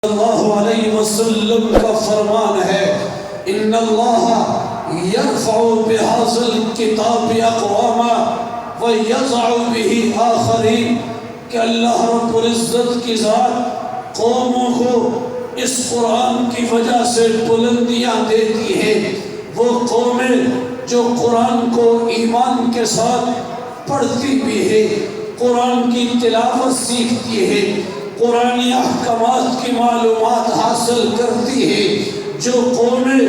اللہ علیہ وسلم کا فرمان ہے ان اللہ یرفع بہذا الکتاب اقواما ویضع بہ آخرین کہ اللہ رب العزت کی ذات قوموں کو اس قرآن کی وجہ سے بلندیاں دیتی ہے۔ وہ قومیں جو قرآن کو ایمان کے ساتھ پڑھتی بھی ہے، قرآن کی تلاوت سیکھتی ہے، قرآنی احکامات کی معلومات حاصل کرتی ہے، جو قومیں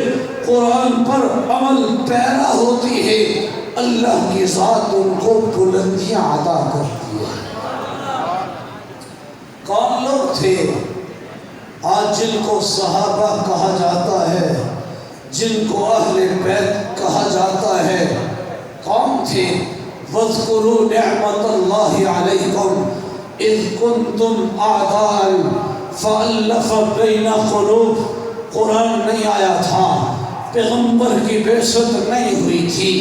قرآن پر عمل پیرا ہوتی ہے، اللہ کی ذات ان کو بلندیاں عطا کرتی ہے۔ کون لوگ تھے آج جن کو صحابہ کہا جاتا ہے، جن کو اہل بیت کہا جاتا ہے؟ کون تھے؟ وَاذْكُرُوا نِعْمَةَ اللَّهِ عَلَيْكُمْ اِذْ كُنْتُمْ أَعْدَاءً فَأَلَّفَ بَيْنَ قُلُوبِكُمْ۔ قرآن نہیں آیا تھا، پیغمبر کی بعثت نہیں ہوئی تھی۔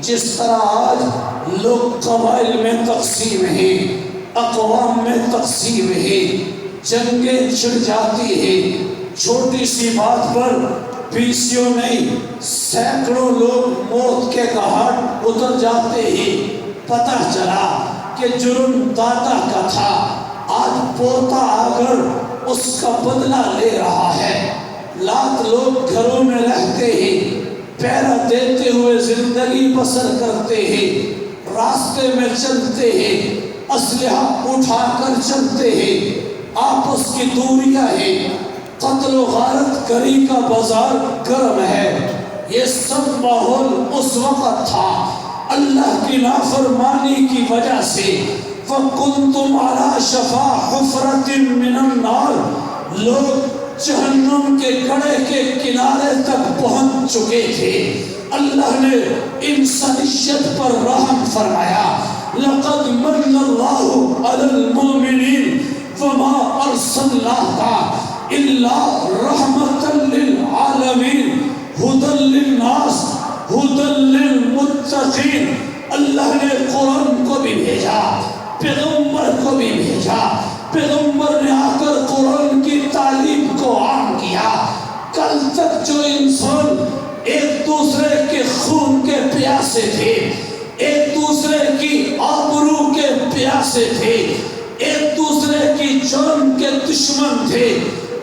جس طرح آج لوگ قبائل میں تقسیم ہیں، اقوام میں تقسیم ہے، جنگیں چھڑ جاتی ہیں، چھوٹی سی بات پر بیسیوں نہیں سینکڑوں لوگ موت کے گھاٹ اتر جاتے ہیں۔ پتہ چلا کہ جرم دادا کا تھا، آج پوتا آ کر اس کا بدلہ لے رہا ہے۔ لاکھ لوگ گھروں میں رہتے ہیں، پہرا دیتے ہوئے زندگی بسر کرتے ہیں، راستے میں چلتے ہیں، اسلحہ اٹھا کر چلتے ہیں، آپس کی دوریاں ہیں، قتل و غارت گری کا بازار گرم ہے۔ یہ سب ماحول اس وقت تھا۔ اللہ کی نافرمانی کی وجہ سے وَكُنْتُمْ عَلَى شَفَا حُفْرَةٍ مِّنَ النَّارِ، لوگ جہنم کے گڑھے کے کنارے تک پہنچ چکے تھے۔ اللہ نے انسانیت پر رحم فرمایا۔ لَقَدْ مَنَّ اللَّهُ عَلَى الْمُؤْمِنِينَ وَمَا أَرْسَلْنَاكَ إِلَّا رَحْمَةً لِّلْعَالَمِينَ هُدًى لِّلنَّاسِ هُدًى لِّلْمُتَّقِينَ۔ اللہ نے قرآن کو بھی بھیجا، پیغمبر کو بھی بھیجا، پیغمبر نے آ کر قرآن کی تعلیم کو عام کیا۔ کل تک جو انسان ایک دوسرے کے خون کے پیاسے تھے، ایک دوسرے کی آبرو کے پیاسے تھے، ایک دوسرے کی جان کے دشمن تھے،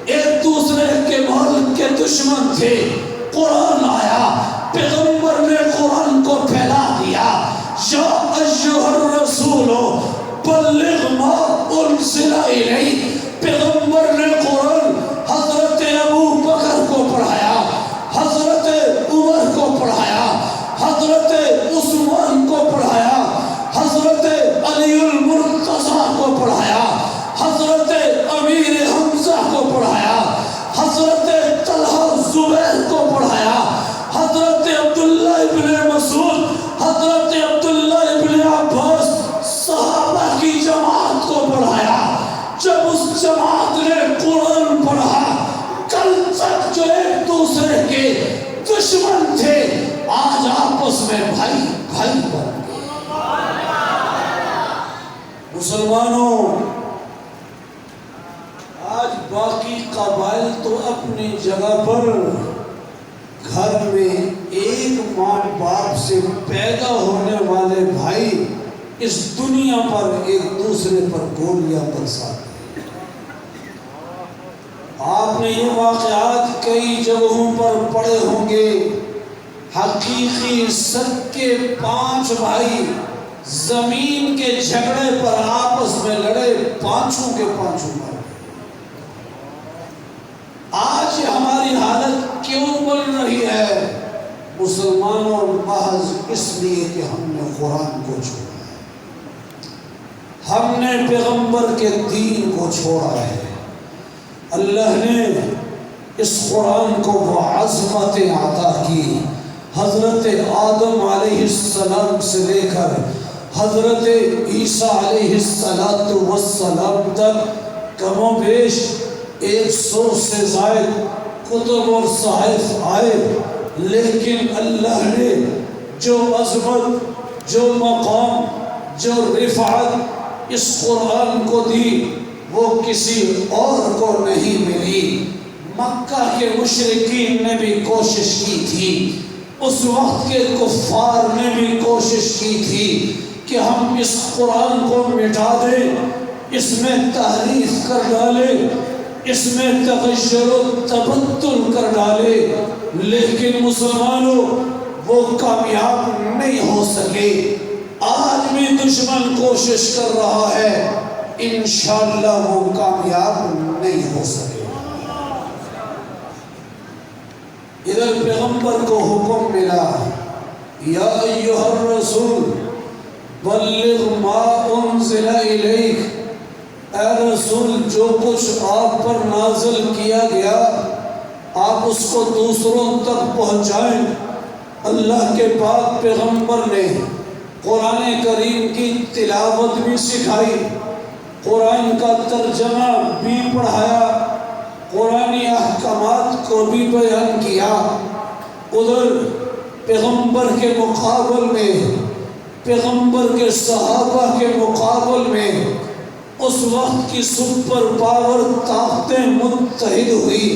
ایک دوسرے کے مال کے دشمن تھے، قرآن آیا، پیغمبر نے قرآن کو پھیلا دیا۔ یا ایھا الرسول بلغ ما انزل الیک، پیغمبر نے قرآن حضرت ابو بکر کو پڑھایا، حضرت عمر کو پڑھایا، حضرت عثمان کو پڑھایا، حضرت علی المرتضیٰ کو پڑھایا، حضرت امیر حمزہ کو پڑھایا، حضرت طلحہ زبیر کو پڑھایا، حضرت عبداللہ ابن مسعود، حضرت عبداللہ ابن عباس، صحابہ کی جماعت کو پڑھایا۔ جب اس جماعت نے قرآن پڑھا، کل تک جو ایک دوسرے کے دشمن تھے آج آپس میں بھائی بھائی بن گئے۔ مسلمانوں، آج باقی قبائل تو اپنی جگہ پر گھر میں ایک ماں باپ سے پیدا ہونے والے بھائی اس دنیا پر ایک دوسرے پر گولیاں برساتے ہیں۔ آپ نے یہ واقعات کئی جگہوں پر پڑھے ہوں گے۔ حقیقی سچے 5 بھائی زمین کے جھگڑے پر آپس میں لڑے، پانچوں کے پانچوں مر گئے۔ آج ہماری حالت کیوں بن رہی ہے؟ مسلمانوں، محض اس لیے کہ ہم نے قرآن کو چھوڑا ہے، ہم نے پیغمبر کے دین کو چھوڑا ہے۔ اللہ نے اس قرآن کو وہ عظمتیں عطا کی، حضرت آدم علیہ السلام سے لے کر حضرت عیسیٰ علیہ السلام تک کم و بیش 100 سے زائد کتب اور صحائف آئے، لیکن اللہ نے جو عظمت، جو مقام، جو رفعت اس قرآن کو دی، وہ کسی اور کو نہیں ملی۔ مکہ کے مشرکین نے بھی کوشش کی تھی، اس وقت کے کفار نے بھی کوشش کی تھی کہ ہم اس قرآن کو مٹا دیں، اس میں تحریف کر ڈالیں، اس میں تغیر و تبدل کر ڈالے، لیکن مسلمانوں وہ کامیاب نہیں ہو سکے۔ آج بھی دشمن کوشش کر رہا ہے، انشاءاللہ وہ کامیاب نہیں ہو سکے۔ ادھر پیغمبر کو حکم ملا، یا ایھا الرسول بلغ ما انزل الیک، اے رسول جو کچھ آپ پر نازل کیا گیا آپ اس کو دوسروں تک پہنچائیں۔ اللہ کے پاک پیغمبر نے قرآن کریم کی تلاوت بھی سکھائی، قرآن کا ترجمہ بھی پڑھایا، قرآنی احکامات کو بھی بیان کیا۔ ادھر پیغمبر کے مقابل میں، پیغمبر کے صحابہ کے مقابل میں اس وقت کی سپر پاور طاقتیں متحد ہوئی۔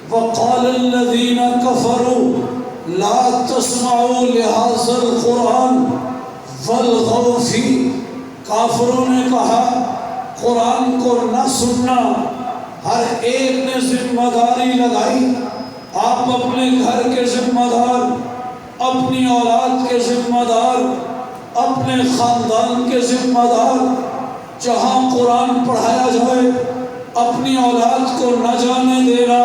وقال الذین کفروا لا تسمعوا لہذا القرآن والغوا فیہ، کافروں نے کہا قرآن کو نہ سننا۔ ہر ایک نے ذمہ داری لگائی، آپ اپنے گھر کے ذمہ دار، اپنی اولاد کے ذمہ دار، اپنے خاندان کے ذمہ دار۔ جہاں قرآن پڑھایا جائے اپنی اولاد کو نہ جانے دینا،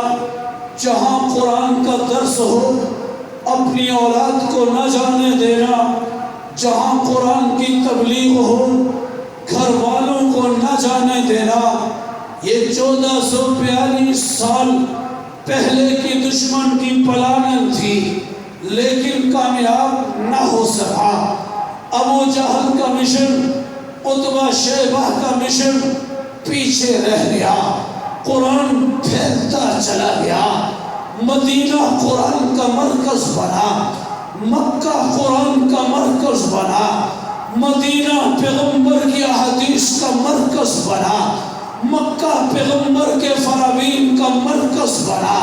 جہاں قرآن کا درس ہو اپنی اولاد کو نہ جانے دینا، جہاں قرآن کی تبلیغ ہو گھر والوں کو نہ جانے دینا۔ یہ 1442 سال پہلے کی دشمن کی پلاننگ تھی، لیکن کامیاب نہ ہو سکا۔ ابو جہل کا مشن، عتبہ شیبہ کا مشن پیچھے رہ گیا، قرآن پھیلتا چلا گیا۔ مدینہ قرآن کا مرکز بنا، مکہ قرآن کا مرکز بنا، مدینہ پیغمبر کی احادیث کا مرکز بنا، مکہ پیغمبر کے فرامین کا مرکز بنا۔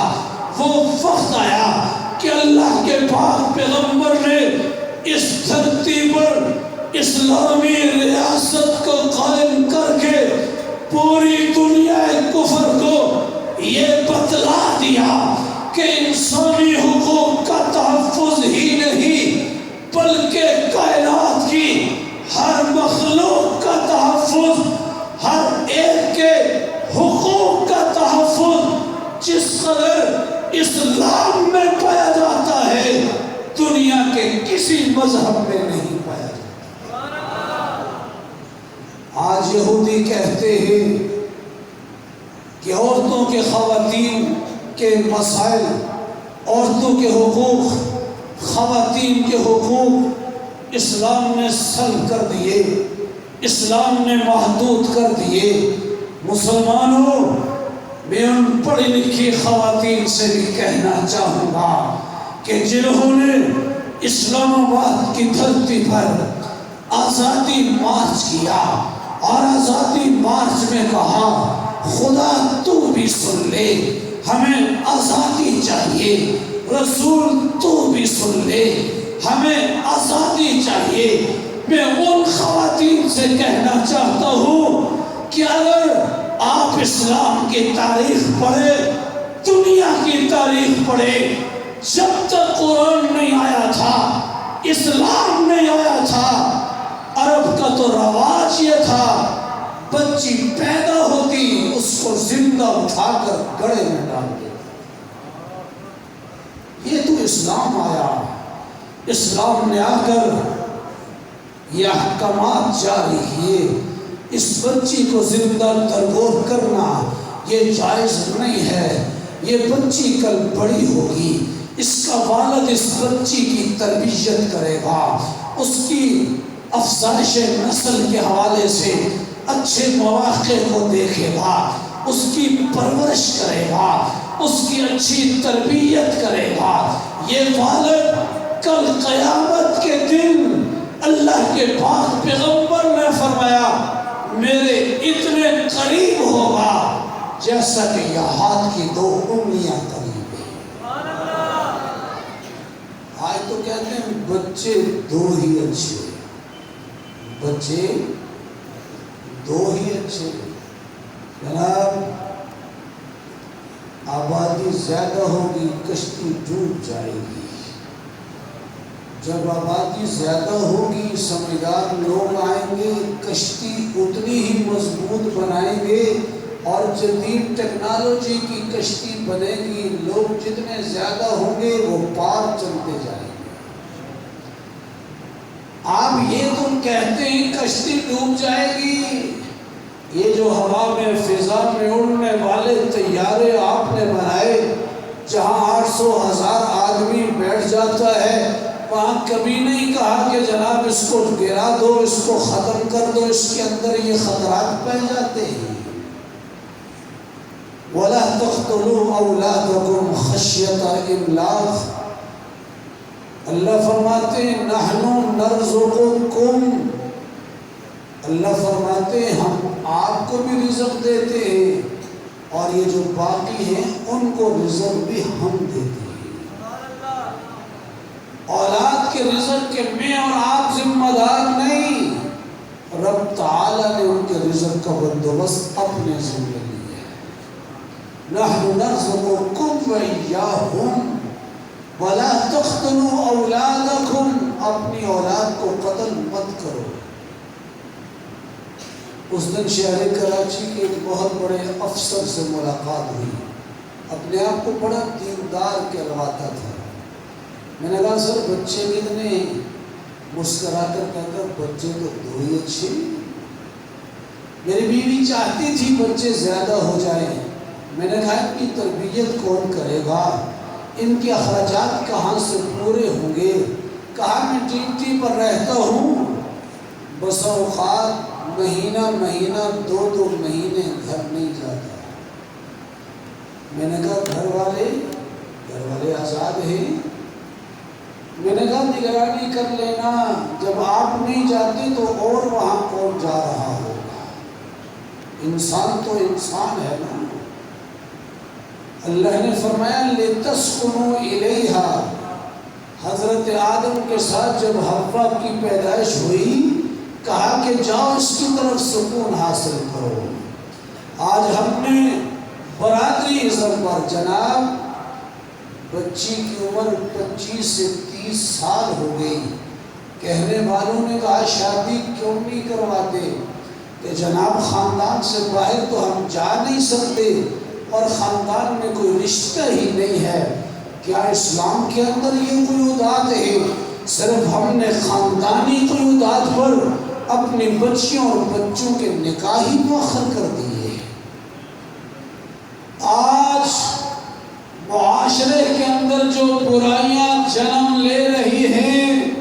وہ وقت آیا کہ اللہ کے پاک پیغمبر نے اس دھرتی پر اسلامی ریاست کو قائم کر کے پوری دنیا کفر کو یہ بتلا دیا کہ انسانی حقوق کا تحفظ ہی نہیں بلکہ کائنات کی ہر مخلوق کا تحفظ، ہر ایک کے حقوق کا تحفظ جس قدر اسلام میں پایا جاتا ہے دنیا کے کسی مذہب میں نہیں پایا جاتا۔ آج یہودی کہتے ہیں کہ عورتوں کے خواتین کے مسائل، عورتوں کے حقوق، خواتین کے حقوق اسلام نے سلب کر دیے، اسلام نے محدود کر دیے۔ مسلمانوں، میں ان پڑھی لکھی خواتین سے بھی کہنا چاہوں گا کہ جنہوں نے اسلام آباد کی دھرتی پر آزادی مارچ کیا اور آزادی مارچ میں کہا خدا تو بھی سن لے، ہمیں آزادی چاہیے، رسول تو بھی سن لے، ہمیں آزادی چاہیے، میں ان خواتین سے کہنا چاہتا ہوں کہ اگر آپ اسلام کی تاریخ پڑھیں، دنیا کی تاریخ پڑھیں، جب تک قرآن نہیں آیا تھا، اسلام نہیں آیا تھا، عرب کا تو رواج یہ تھا بچی پیدا ہوتی اس کو زندہ اٹھا کر گڑھے میں ڈال دے۔ یہ تو اسلام آیا، اسلام نے آ کر یہ احکامات جاری کیے، اس بچی کو زندہ درگور کرنا یہ جائز نہیں ہے۔ یہ بچی کل بڑی ہوگی، اس کا والد اس بچی کی تربیت کرے گا، اس کی افزائش نسل کے حوالے سے اچھے مواقع کو دیکھے گا، اس کی پرورش کرے گا، اس کی اچھی تربیت کرے گا۔ یہ والد کل قیامت کے دن اللہ کے پاک پیغمبر نے فرمایا میرے اتنے قریب ہوگا جیسا کہ یہ ہاتھ کی 2 انگلیاں قریب ہیں۔ آج تو کہتے ہیں بچے 2 ہی اچھے، بچے 2 ہی اچھے۔ جناب آبادی زیادہ ہوگی کشتی ڈوب جائے گی۔ جب آبادی زیادہ ہوگی سمجھدار لوگ آئیں گے کشتی اتنی ہی مضبوط بنائیں گے اور جدید ٹیکنالوجی کی کشتی بنے گی۔ لوگ جتنے زیادہ ہوں گے وہ پار چلتے جائیں گے۔ آپ یہ تم کہتے ہیں کشتی ڈوب جائے گی، یہ جو ہوا میں فضا میں اڑنے والے طیارے آپ نے بنائے جہاں 800,000 آدمی بیٹھ جاتا ہے، وہاں کبھی نہیں کہا کہ جناب اس کو گرا دو، اس کو ختم کر دو، اس کے اندر یہ خطرات پہ جاتے ہیں۔ وَلَا تَقْتُلُوا أَوْلَادَكُمْ خَشْيَةَ إِمْلَاقٍ، اللہ فرماتے ہیں نَحْنُ نَرْزُقُكُمْ، اللہ فرماتے ہیں ہم آپ کو بھی رزق دیتے ہیں اور یہ جو باقی ہیں ان کو رزق بھی ہم دیتے ہیں۔ اولاد کے رزق کے میں اور آپ ذمہ دار نہیں، رب تعالیٰ نے ان کے رزق کا بندوبست اپنے ذمہ لیا ہے۔ نحن نرزقکم وإیاہم ولا تقتلوا اولادکم، اپنی اولاد کو قتل مت کرو۔ اس دن شہر کراچی کے ایک بہت بڑے افسر سے ملاقات ہوئی، اپنے آپ کو بڑا دیندار کہلواتا تھا۔ میں نے کہا سر بچے کتنے ہیں؟ مسکرا کر کہتا بچے تو 2 ہی اچھے۔ میری بیوی چاہتی تھی بچے زیادہ ہو جائیں، میں نے کہا ان کی تربیت کون کرے گا، ان کے اخراجات کہاں سے پورے ہوں گے؟ کہا میں ڈیوٹی پر رہتا ہوں، بس اوقات مہینہ 2 مہینے گھر نہیں جاتا۔ میں نے کہا گھر والے آزاد ہیں؟ میں نے کہا نگرانی کر لینا، جب آپ نہیں جاتے تو اور وہاں کون جا رہا ہوگا؟ انسان تو انسان ہے نا۔ اللہ نے فرمایا لِتَسْكُنُوا إِلَيْهَا، حضرت آدم کے ساتھ جب حوا کی پیدائش ہوئی کہا کہ جاؤ اس کی طرف سکون حاصل کرو۔ آج ہم نے برادری ازم پر جناب بچی کی عمر 25 سے 30 سال ہو گئی، کہنے والوں نے کہا شادی کیوں نہیں کرواتے؟ کہ جناب خاندان سے باہر تو ہم جا نہیں سکتے اور خاندان میں کوئی رشتہ ہی نہیں ہے۔ کیا اسلام کے اندر یہ قیودات ہے؟ صرف ہم نے خاندانی قیودات پر اپنی بچیوں اور بچوں کے نکاح ہی مؤخر کر دیے۔ آج معاشرے کے اندر جو برائیاں جنم لے رہی ہیں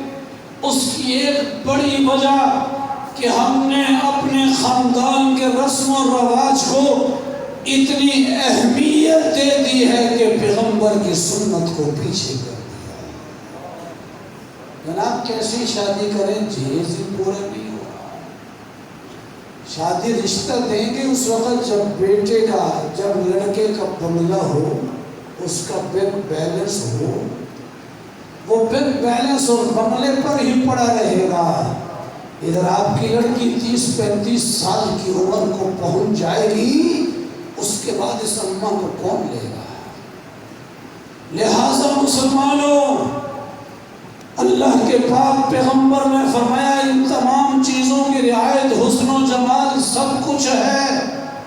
اس کی ایک بڑی وجہ کہ ہم نے اپنے خاندان کے رسم و رواج کو اتنی اہمیت دے دی ہے کہ پیغمبر کی سنت کو پیچھے کر دیا۔ جناب کیسی شادی کریں جہیز ہی پورا نہیں ہوا۔ شادی رشتہ دیں گے اس وقت جب بیٹے کا جب لڑکے کا بنگلہ ہو، اس کا بینک بیلنس ہو، وہ بینک بیلنس اور بنگلے پر ہی پڑا رہے گا۔ ادھر آپ کی لڑکی 30-35 سال کی عمر کو پہنچ جائے گی، اس کے بعد اس اماں کو کون لے گا؟ لہذا مسلمانوں، اللہ کے پاک پیغمبر نے فرمایا ان تمام چیزوں کی رعایت، حسن و جمال سب کچھ ہے،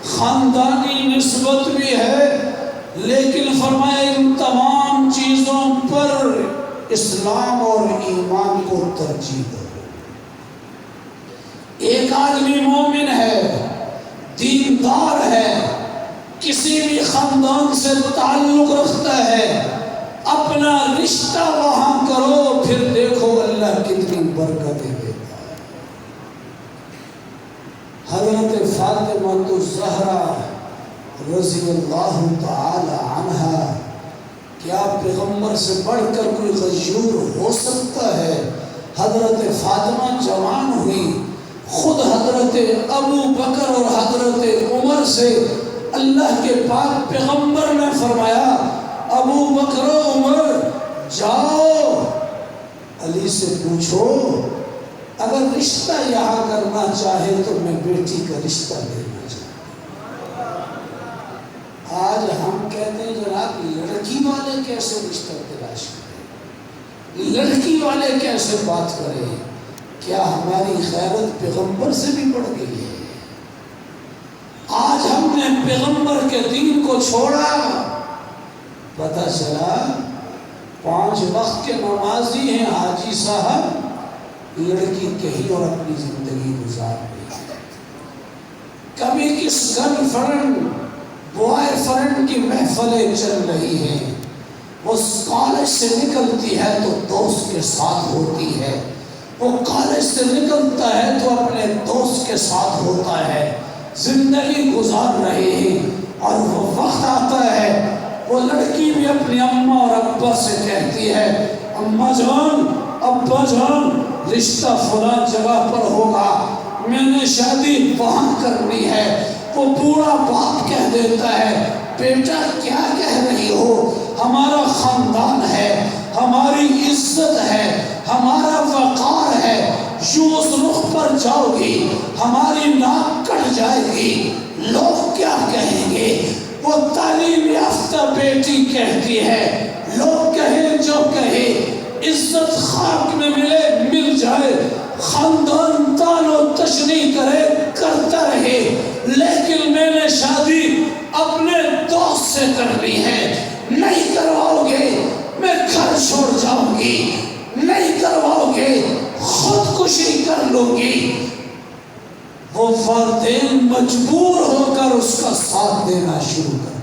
خاندانی نسبت بھی ہے، لیکن فرمایا ان تمام چیزوں پر اسلام اور ایمان کو ترجیح دو۔ ایک آدمی مومن ہے، دیندار ہے، کسی بھی خاندان سے تعلق رکھتا ہے، اپنا رشتہ وہاں کرو، پھر دیکھو اللہ کتنی برکتیں دیتا ہے۔ حضرت فاطمہ الزہرا رضی اللہ تعالی عنہا، کیا پیغمبر سے بڑھ کر کوئی غیور ہو سکتا ہے؟ حضرت فاطمہ جوان ہوئی، خود حضرت ابو بکر اور حضرت عمر سے اللہ کے پاک پیغمبر نے فرمایا ابو بکر و عمر جاؤ علی سے پوچھو اگر رشتہ یہاں کرنا چاہے تو میں بیٹی کا رشتہ دینا چاہتا ہوں۔ آج ہم کہتے ہیں جناب لڑکی والے کیسے رشتہ تلاش کریں، لڑکی والے کیسے بات کریں، کیا ہماری غیرت پیغمبر سے بھی بڑھ گئی ہے؟ آج ہم نے پیغمبر کے دین کو چھوڑا، پتہ چلا 5 وقت کے نمازی ہیں حاجی صاحب، لڑکی کہیں اور اپنی زندگی گزار رہی ہے۔ کبھی کس گرل فرینڈ بوائے فرینڈ کی محفلیں چل رہی ہیں، وہ کالج سے نکلتی ہے تو دوست کے ساتھ ہوتی ہے، وہ کالج سے نکلتا ہے تو اپنے دوست کے ساتھ ہوتا ہے، زندگی گزار رہے ہیں، اور وہ وقت آتا ہے وہ لڑکی بھی اپنی اماں اور ابا سے کہتی ہے اماں جان ابا جان رشتہ فلاں جگہ پر ہوگا، میں نے شادی وہاں کرنی ہے۔ وہ بوڑھا باپ کہہ دیتا ہے بیٹا کیا کہہ رہی ہو، ہمارا خاندان ہے، ہماری عزت ہے، ہمارا وقار ہے، یوں اس رخ پر جاؤ گی ہماری ناک کٹ جائے گی، لوگ کیا کہیں گے؟ وہ تعلیم یافتہ بیٹی کہتی ہے لوگ کہیں جو کہیں، عزت خاک میں ملے مل جائے، خاندان تان و تشریح کرے کرتا رہے، لیکن میں نے شادی اپنے دوست سے کرنی ہے، نہیں کرواؤ گے میں گھر چھوڑ جاؤں گی، نہیں کرواؤ گے خودکشی کر لوں گی۔ وہ والدین مجبور ہو کر اس کا ساتھ دینا شروع کر